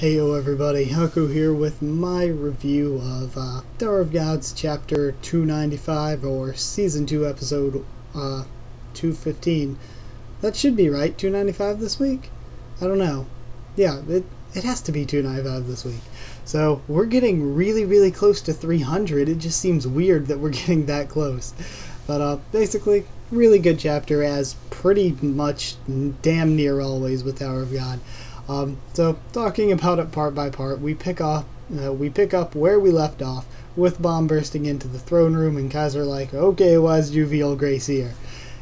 Heyo everybody, Haku here with my review of Tower of Gods Chapter 295, or Season 2 Episode 215. That should be right, 295 this week? I don't know. Yeah, it has to be 295 this week. So, we're getting really close to 300. It just seems weird that we're getting that close. But basically, really good chapter, as pretty much damn near always with Tower of God. So talking about it part by part, we pick up where we left off with Bomb bursting into the throne room and Kaiser like, okay, why's Juvial Grace here?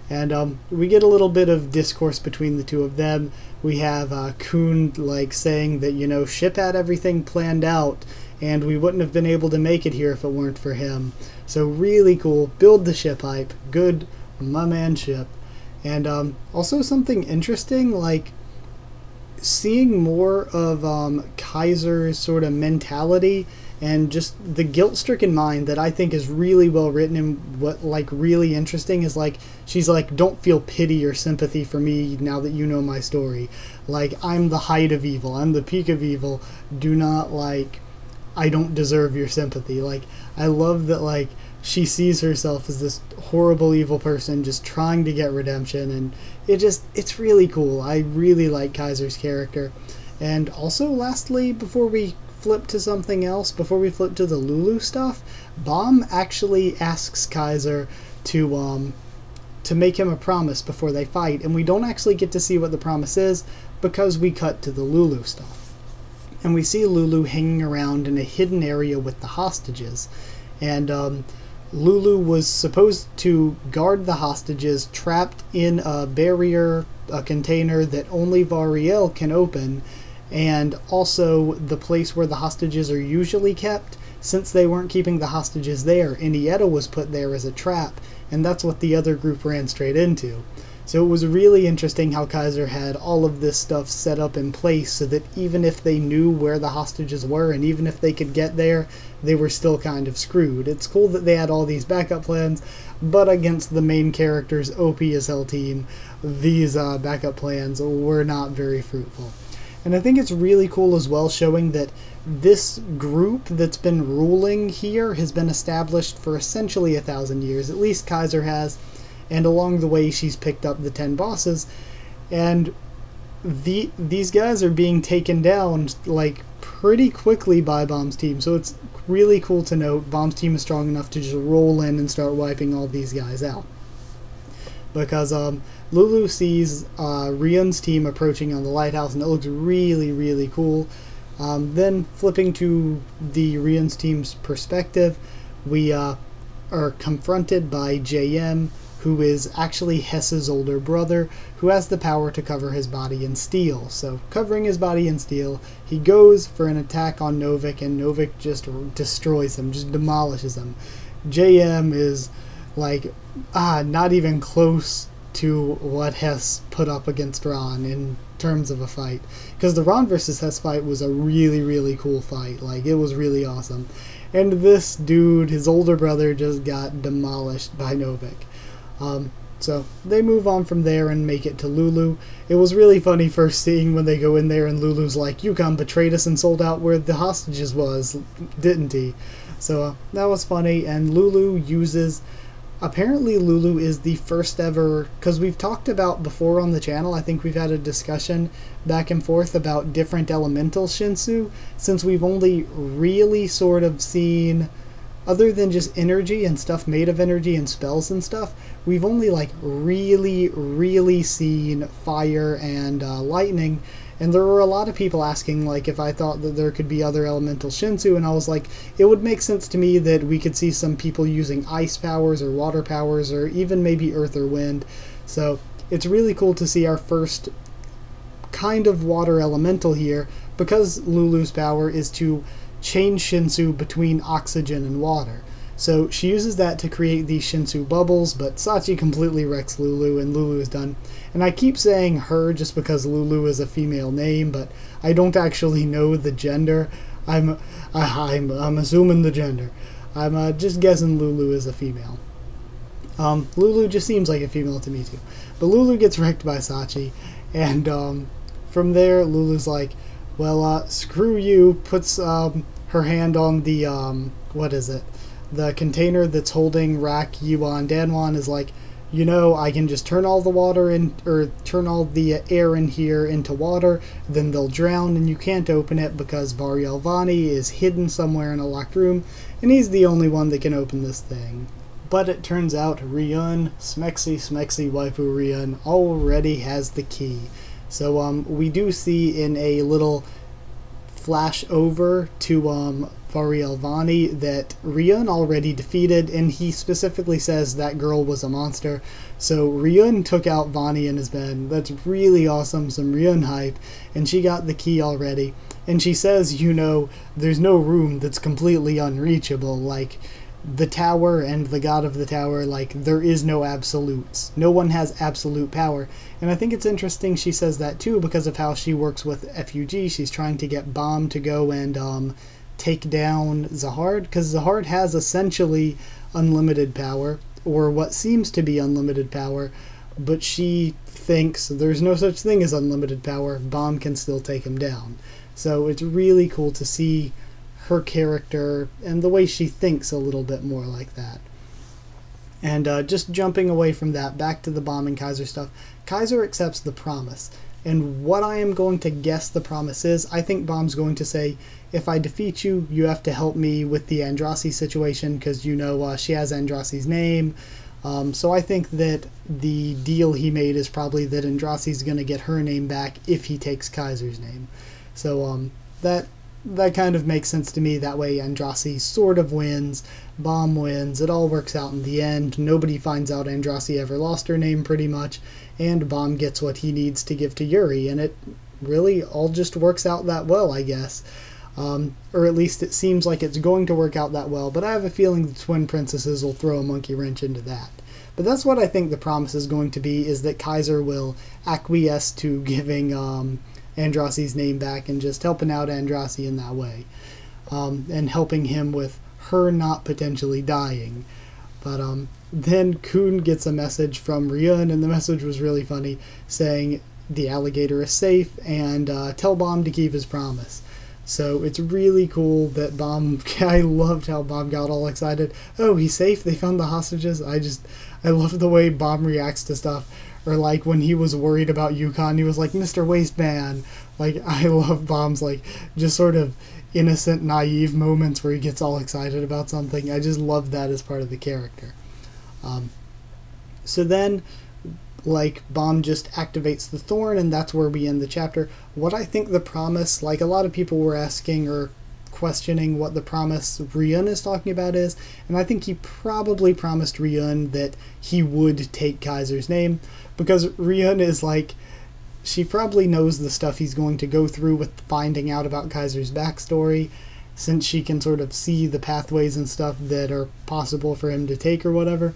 And we get a little bit of discourse between the two of them. We have Kuhn like saying that, you know, Ship had everything planned out and we wouldn't have been able to make it here if it weren't for him. So really cool. Build the ship hype. Good, my man Ship. And also something interesting, like seeing more of Kaiser's sort of mentality and just the guilt-stricken mind that I think is really well written. And what like really interesting is like she's like, don't feel pity or sympathy for me now that you know my story. Like, I'm the height of evil, I'm the peak of evil. Do not, like, I don't deserve your sympathy. Like, I love that, like, she sees herself as this horrible evil person just trying to get redemption, and it's really cool. I really like Kaiser's character. And also, lastly, before we flip to something else, before we flip to the Lulu stuff, Bomb actually asks Kaiser to make him a promise before they fight, and we don't actually get to see what the promise is because we cut to the Lulu stuff. And we see Lulu hanging around in a hidden area with the hostages, and Lulu was supposed to guard the hostages trapped in a barrier, a container that only Variel can open, and also the place where the hostages are usually kept. Since they weren't keeping the hostages there, Inietta was put there as a trap, and that's what the other group ran straight into. So it was really interesting how Kaiser had all of this stuff set up in place so that even if they knew where the hostages were and even if they could get there, they were still kind of screwed. It's cool that they had all these backup plans, but against the main character's OP as hell team, these backup plans were not very fruitful. And I think it's really cool as well, showing that this group that's been ruling here has been established for essentially 1,000 years. At least Kaiser has. And along the way, she's picked up the 10 bosses, and these guys are being taken down like pretty quickly by Bomb's team. So it's really cool to note Bomb's team is strong enough to just roll in and start wiping all these guys out. Because Lulu sees Ryun's team approaching on the lighthouse, and it looks really cool. Then flipping to the Ryun's team's perspective, we are confronted by JM, who is actually Hesse's older brother, who has the power to cover his body in steel. So, covering his body in steel, he goes for an attack on Novick, and Novick just destroys him, just demolishes him. JM is, like, not even close to what Hesse put up against Ron in terms of a fight. Because the Ron versus Hesse fight was a really cool fight. Like, it was really awesome. And this dude, his older brother, just got demolished by Novick. So they move on from there and make it to Lulu. It was really funny first seeing when they go in there and Lulu's like, Yukon betrayed us and sold out where the hostages was, didn't he? So that was funny. And Lulu uses, apparently Lulu is the first ever, because we've talked about before on the channel, I think we've had a discussion back and forth about different elemental Shinsu, since we've only really sort of seen, other than just energy and stuff made of energy and spells and stuff, we've only like really seen fire and lightning. And there were a lot of people asking like if I thought that there could be other elemental Shinsu, and I was like, it would make sense to me that we could see some people using ice powers or water powers or even maybe earth or wind. So it's really cool to see our first kind of water elemental here, because Lulu's power is to change Shinsu between oxygen and water. So she uses that to create these Shinsu bubbles, but Sachi completely wrecks Lulu, and Lulu is done. And I keep saying her just because Lulu is a female name, but I don't actually know the gender. I'm assuming the gender. I'm just guessing Lulu is a female. Lulu just seems like a female to me too. But Lulu gets wrecked by Sachi, and from there Lulu's like, Well, Screw You puts her hand on the, what is it? The container that's holding Rak, Yuan, Danwan is like, you know, I can just turn all the water in, or turn all the air in here into water, then they'll drown and you can't open it because Variel Vani is hidden somewhere in a locked room, and he's the only one that can open this thing. But it turns out Ryun, smexy waifu Ryun, already has the key. So we do see in a little flash over to Variel Vani that Ryun already defeated, and he specifically says that girl was a monster. So Ryun took out Vani in his bed. That's really awesome, some Ryun hype, and she got the key already. And she says, you know, there's no room that's completely unreachable, like the tower and the god of the tower, like there is no absolutes. No one has absolute power. And I think it's interesting she says that too because of how she works with FUG. She's trying to get Bomb to go and take down Zahard, because Zahard has essentially unlimited power, or what seems to be unlimited power, but she thinks there's no such thing as unlimited power. Bomb can still take him down. So it's really cool to see her character and the way she thinks a little bit more like that. And just jumping away from that, back to the Bomb and Kaiser stuff, Kaiser accepts the promise. And what I am going to guess the promise is, I think Bomb's going to say, if I defeat you, you have to help me with the Andrasi situation, because you know she has Andrasi's name. So I think that the deal he made is probably that Andrasi's going to get her name back if he takes Kaiser's name. So that kind of makes sense to me. That way Andrasi sort of wins, Bomb wins, it all works out in the end. Nobody finds out Andrasi ever lost her name pretty much, and Bomb gets what he needs to give to Yuri, and it really all just works out that well, I guess. Or at least it seems like it's going to work out that well, but I have a feeling the Twin Princesses will throw a monkey wrench into that. But that's what I think the promise is going to be, is that Kaiser will acquiesce to giving Andrasi's name back and just helping out Andrasi in that way, and helping him with her not potentially dying. But then Kun gets a message from Ryun, and the message was really funny, saying the alligator is safe and tell Bomb to keep his promise. So it's really cool that Bomb, I loved how Bomb got all excited. Oh, he's safe, they found the hostages. I love the way Bomb reacts to stuff. Or like when he was worried about Yukon, he was like, Mr. Waistman. Like, I love Bomb's like just sort of innocent, naive moments where he gets all excited about something. I just love that as part of the character. So then, like, Bomb just activates the thorn, and that's where we end the chapter. What I think the promise, like a lot of people were asking or questioning what the promise Ryun is talking about is, and I think he probably promised Ryun that he would take Kaiser's name, because Ryun is like, she probably knows the stuff he's going to go through with finding out about Kaiser's backstory, since she can sort of see the pathways and stuff that are possible for him to take or whatever.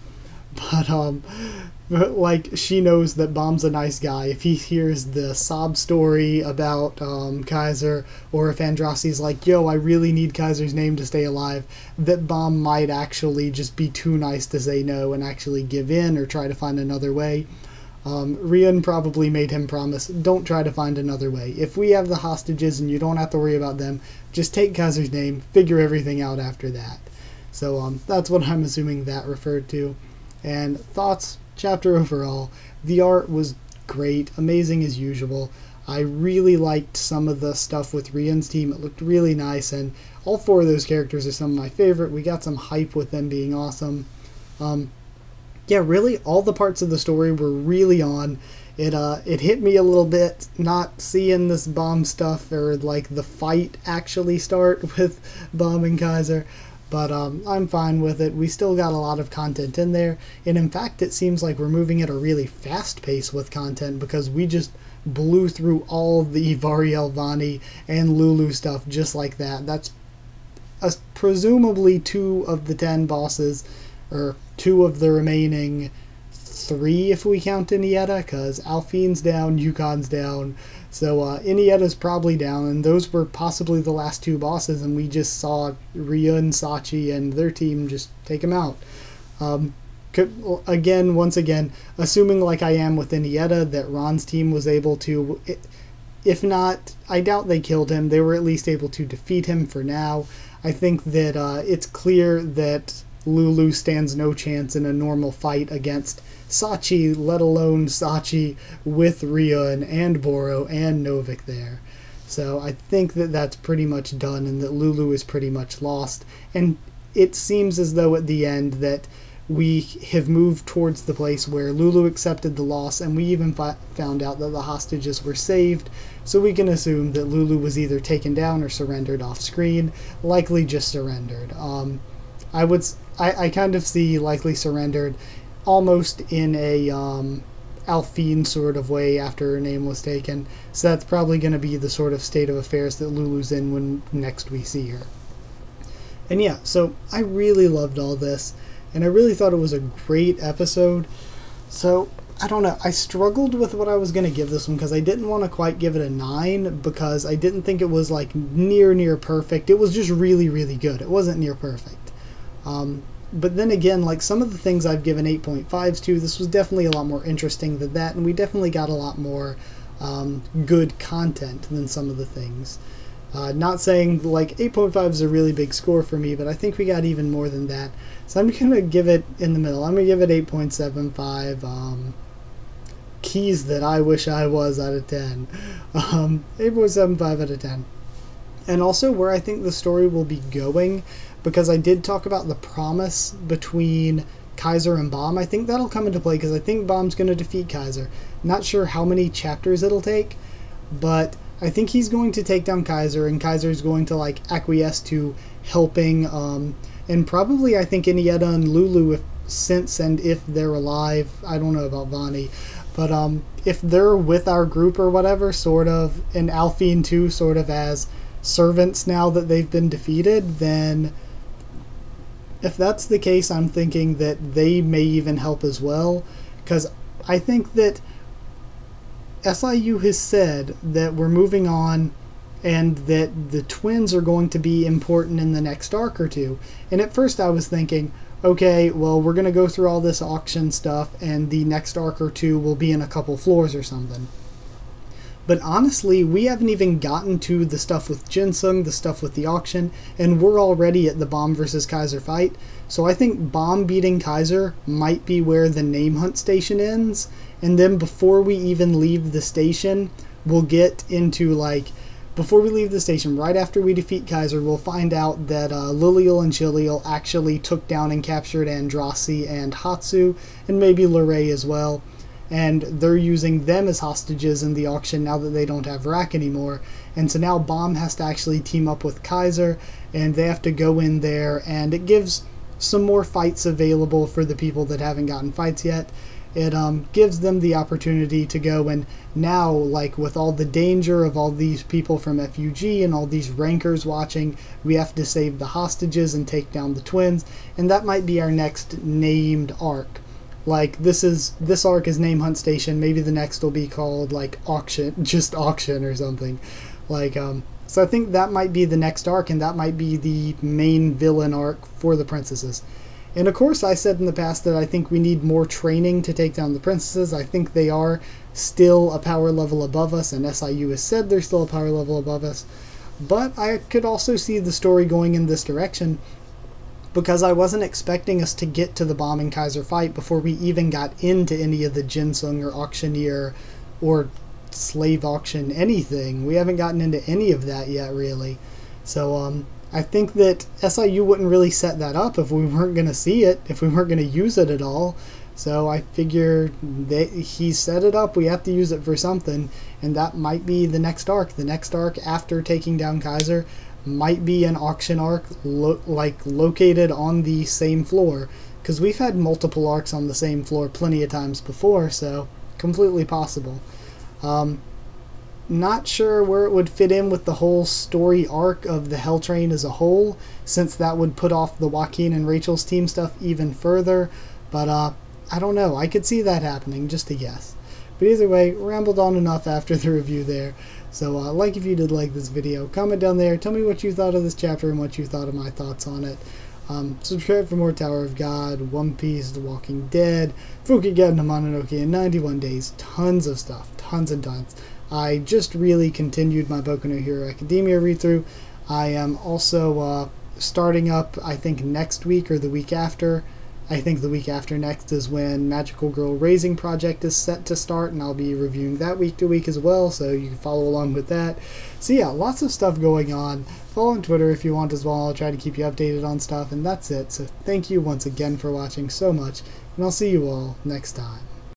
But like, she knows that Bomb's a nice guy. If he hears the sob story about Kaiser, or if Andrasi's like, yo, I really need Kaiser's name to stay alive, that Bomb might actually just be too nice to say no and actually give in or try to find another way. Ryun probably made him promise, don't try to find another way. If we have the hostages and you don't have to worry about them, just take Kaiser's name, figure everything out after that. So that's what I'm assuming that referred to. And thoughts, chapter overall, the art was great, amazing as usual. I really liked some of the stuff with Ryun's team. It looked really nice, and all four of those characters are some of my favorite. We got some hype with them being awesome. Yeah, really, all the parts of the story were really on. It hit me a little bit not seeing this Bomb stuff, or like the fight actually start with Bomb and Kaiser. But I'm fine with it. We still got a lot of content in there, and in fact it seems like we're moving at a really fast pace with content, because we just blew through all the Variel Vani and Lulu stuff just like that. That's presumably 2 of the 10 bosses, or 2 of the remaining 3 if we count Inietta, because Alphine's down, Yukon's down, so Inietta's probably down, and those were possibly the last 2 bosses, and we just saw Ryun, Sachi, and their team just take them out. Once again, assuming like I am with Inietta, that Ron's team was able to, if not, I doubt they killed him. They were at least able to defeat him for now. I think that it's clear that Lulu stands no chance in a normal fight against Sachi, let alone Sachi with Ryun and Boro and Novick there. So I think that that's pretty much done and that Lulu is pretty much lost. And it seems as though at the end that we have moved towards the place where Lulu accepted the loss, and we even found out that the hostages were saved, so we can assume that Lulu was either taken down or surrendered off screen, likely just surrendered. I kind of see likely surrendered almost in a Alphine sort of way after her name was taken, so that's probably going to be the sort of state of affairs that Lulu's in when next we see her. And yeah, so I really loved all this, and I really thought it was a great episode. So, I don't know, I struggled with what I was going to give this one because I didn't want to quite give it a 9 because I didn't think it was like near perfect. It was just really, really good. It wasn't near perfect. But then again, like some of the things I've given 8.5s to, this was definitely a lot more interesting than that, and we definitely got a lot more good content than some of the things. Not saying like 8.5 is a really big score for me, but I think we got even more than that. So I'm going to give it in the middle. I'm going to give it 8.75 keys that I wish I was out of 10. 8.75 out of 10. And also where I think the story will be going, because I did talk about the promise between Kaiser and Bomb. I think that'll come into play because I think Bomb's going to defeat Kaiser. Not sure how many chapters it'll take, but I think he's going to take down Kaiser, and Kaiser's going to like acquiesce to helping, and probably I think Inietta and Lulu, since and if they're alive. I don't know about Vani, but if they're with our group or whatever, sort of, and Alphine too, sort of as servants now that they've been defeated, then if that's the case, I'm thinking that they may even help as well, because I think that SIU has said that we're moving on and that the twins are going to be important in the next arc or two. And at first I was thinking, okay, well, we're going to go through all this auction stuff and the next arc or two will be in a couple floors or something. But honestly, we haven't even gotten to the stuff with Jinsung, the stuff with the auction, and we're already at the Bomb versus Kaiser fight. So I think Bomb beating Kaiser might be where the name hunt station ends. And then before we even leave the station, we'll get into like, before we leave the station, right after we defeat Kaiser, we'll find out that Lilial and Chilial actually took down and captured Andrasi and Hatsu, and maybe Lorei as well. And they're using them as hostages in the auction now that they don't have Rack anymore. And so now Bomb has to actually team up with Kaiser, and they have to go in there, and it gives some more fights available for the people that haven't gotten fights yet. It gives them the opportunity to go, and now, like with all the danger of all these people from FUG and all these rankers watching, we have to save the hostages and take down the twins, and that might be our next named arc. Like this arc is Name Hunt Station. Maybe the next will be called like Auction, just Auction or something. Like so I think that might be the next arc, and that might be the main villain arc for the princesses. And of course, I said in the past that I think we need more training to take down the princesses. I think they are still a power level above us, and SIU has said they're still a power level above us. But I could also see the story going in this direction, because I wasn't expecting us to get to the Bomb and Kaiser fight before we even got into any of the Jinsung or Auctioneer or Slave Auction anything. We haven't gotten into any of that yet, really. So, I think that SIU wouldn't really set that up if we weren't going to see it, if we weren't going to use it at all. So I figure that he set it up, we have to use it for something, and that might be the next arc. The next arc after taking down Kaiser might be an auction arc located on the same floor, because we've had multiple arcs on the same floor plenty of times before, so completely possible. Not sure where it would fit in with the whole story arc of the Hell Train as a whole, since that would put off the Joaquin and Rachel's team stuff even further, but I don't know, I could see that happening, just a guess. But either way, rambled on enough after the review there. So like if you did like this video, comment down there, tell me what you thought of this chapter and what you thought of my thoughts on it. Subscribe for more Tower of God, One Piece, The Walking Dead, Fukigen no Mononoke in 91 days, tons of stuff, tons and tons. I just really continued my Boku no Hero Academia read-through. I am also starting up, I think, next week or the week after. I think the week after next is when Magical Girl Raising Project is set to start, and I'll be reviewing that week to week as well, so you can follow along with that. So yeah, lots of stuff going on. Follow on Twitter if you want as well. I'll try to keep you updated on stuff, and that's it. So thank you once again for watching so much, and I'll see you all next time.